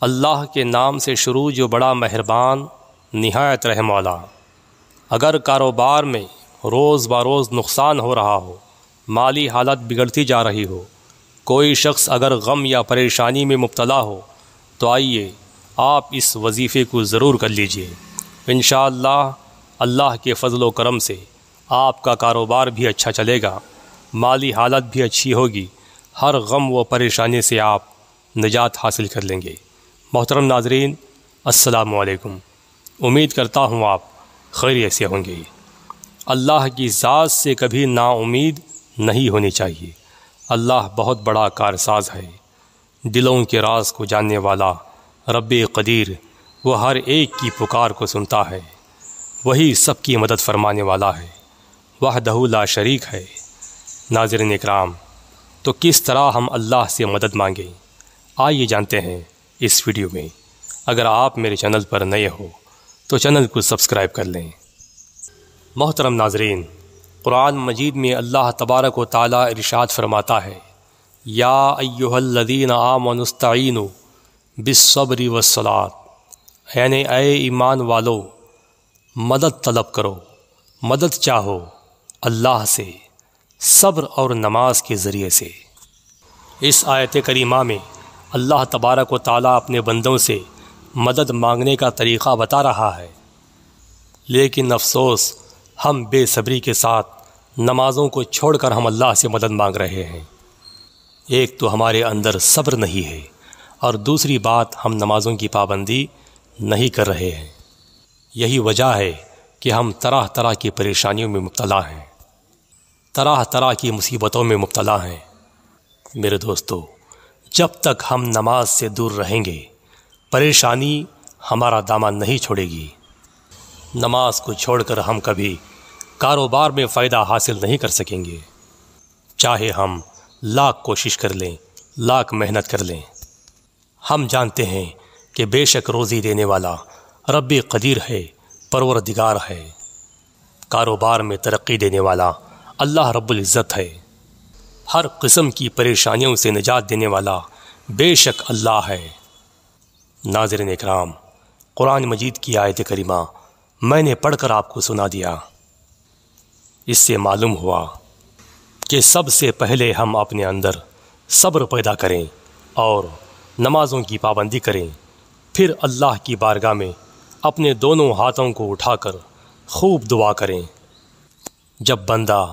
اللہ کے نام سے شروع جو بڑا مہربان نہایت رحم والا۔ اگر کاروبار میں روز بروز نقصان ہو رہا ہو، مالی حالت بگڑتی جا رہی ہو، کوئی شخص اگر غم یا پریشانی میں مبتلا ہو تو آئیے آپ اس وظیفے کو ضرور کر لیجئے۔ انشاءاللہ اللہ کے فضل و کرم سے آپ کا کاروبار بھی اچھا چلے گا، مالی حالت بھی اچھی ہوگی، ہر غم و پریشانی سے آپ نجات حاصل کر لیں گے۔ محترم ناظرین، السلام علیکم۔ امید کرتا ہوں آپ خیریت سے ہوں گے۔ اللہ کی ذات سے کبھی نا امید نہیں ہونی چاہیے۔ اللہ بہت بڑا کارساز ہے، دلوں کے راز کو جاننے والا رب قدیر، وہ ہر ایک کی پکار کو سنتا ہے، وہی سب کی مدد فرمانے والا ہے، وحدہ لا شریک ہے۔ ناظرین اکرام، تو کس طرح ہم اللہ سے مدد مانگیں، آئیے جانتے ہیں اس ویڈیو میں۔ اگر آپ میرے چینل پر نئے ہو تو چینل کو سبسکرائب کر لیں۔ محترم ناظرین، قرآن مجید میں اللہ تبارک و تعالی ارشاد فرماتا ہے، یا ایھا الذین آمنوا استعینوا بالصبر والصلاۃ، یعنی اے ایمان والو، مدد طلب کرو، مدد چاہو اللہ سے صبر اور نماز کے ذریعے سے۔ اس آیت کریمہ میں اللہ تبارک و تعالیٰ اپنے بندوں سے مدد مانگنے کا طریقہ بتا رہا ہے، لیکن افسوس ہم بے صبری کے ساتھ نمازوں کو چھوڑ کر ہم اللہ سے مدد مانگ رہے ہیں۔ ایک تو ہمارے اندر صبر نہیں ہے، اور دوسری بات ہم نمازوں کی پابندی نہیں کر رہے ہیں۔ یہی وجہ ہے کہ ہم طرح طرح کی پریشانیوں میں مبتلا ہیں، طرح طرح کی مصیبتوں میں مبتلا ہیں۔ میرے دوستو، جب تک ہم نماز سے دور رہیں گے، پریشانی ہمارا دامن نہیں چھوڑے گی۔ نماز کو چھوڑ کر ہم کبھی کاروبار میں فائدہ حاصل نہیں کر سکیں گے، چاہے ہم لاکھ کوشش کر لیں، لاکھ محنت کر لیں۔ ہم جانتے ہیں کہ بے شک روزی دینے والا رب قدیر ہے، پروردگار ہے، کاروبار میں ترقی دینے والا اللہ رب العزت ہے، ہر قسم کی پریشانیوں سے نجات دینے والا بے شک اللہ ہے۔ ناظرین اکرام، قرآن مجید کی آیت کریمہ میں نے پڑھ کر آپ کو سنا دیا۔ اس سے معلوم ہوا کہ سب سے پہلے ہم اپنے اندر صبر پیدا کریں اور نمازوں کی پابندی کریں، پھر اللہ کی بارگاہ میں اپنے دونوں ہاتھوں کو اٹھا کر خوب دعا کریں۔ جب بندہ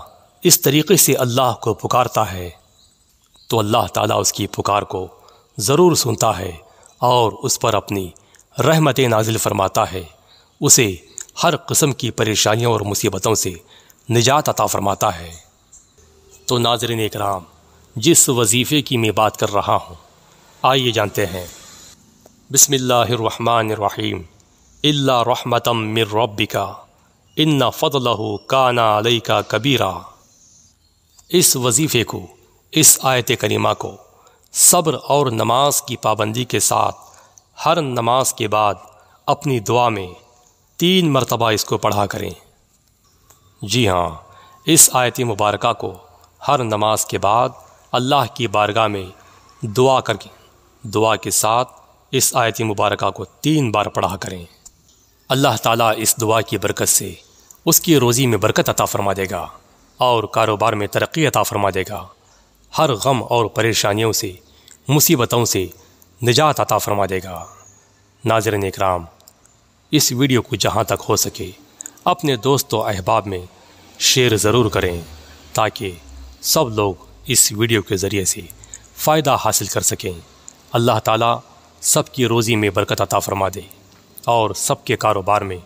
اس طریقے سے اللہ کو پکارتا ہے تو اللہ تعالیٰ اس کی پکار کو ضرور سنتا ہے اور اس پر اپنی رحمت نازل فرماتا ہے، اسے ہر قسم کی پریشانیوں اور مصیبتوں سے نجات عطا فرماتا ہے۔ تو ناظرین اکرام، جس وظیفے کی میں بات کر رہا ہوں، آئیے جانتے ہیں۔ بسم اللہ الرحمن الرحیم، الا رحمۃ من ربک ان فضلہ کان علیک کبیرا۔ اس وظیفے کو، اس آیت کریمہ کو صبر اور نماز کی پابندی کے ساتھ ہر نماز کے بعد اپنی دعا میں 3 مرتبہ اس کو پڑھا کریں۔ جی ہاں، اس آیت مبارکہ کو ہر نماز کے بعد اللہ کی بارگاہ میں دعا کے ساتھ اس آیت مبارکہ کو 3 بار پڑھا کریں۔ اللہ تعالیٰ اس دعا کی برکت سے اس کی روزی میں برکت عطا فرما دے گا اور کاروبار میں ترقی عطا فرما دے گا، ہر غم اور پریشانیوں سے، مصیبتوں سے نجات عطا فرما دے گا۔ ناظرین اکرام، اس ویڈیو کو جہاں تک ہو سکے اپنے دوست و احباب میں شیئر ضرور کریں، تاکہ سب لوگ اس ویڈیو کے ذریعے سے فائدہ حاصل کر سکیں۔ اللہ تعالیٰ سب کی روزی میں برکت عطا فرما دے اور سب کے کاروبار میں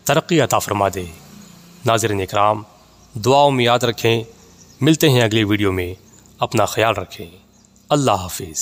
ترقی عطا فرما دے۔ ناظرین اکرام، دعاؤں میں یاد رکھیں۔ ملتے ہیں اگلی ویڈیو میں، اپنا خیال رکھیں۔ اللہ حافظ۔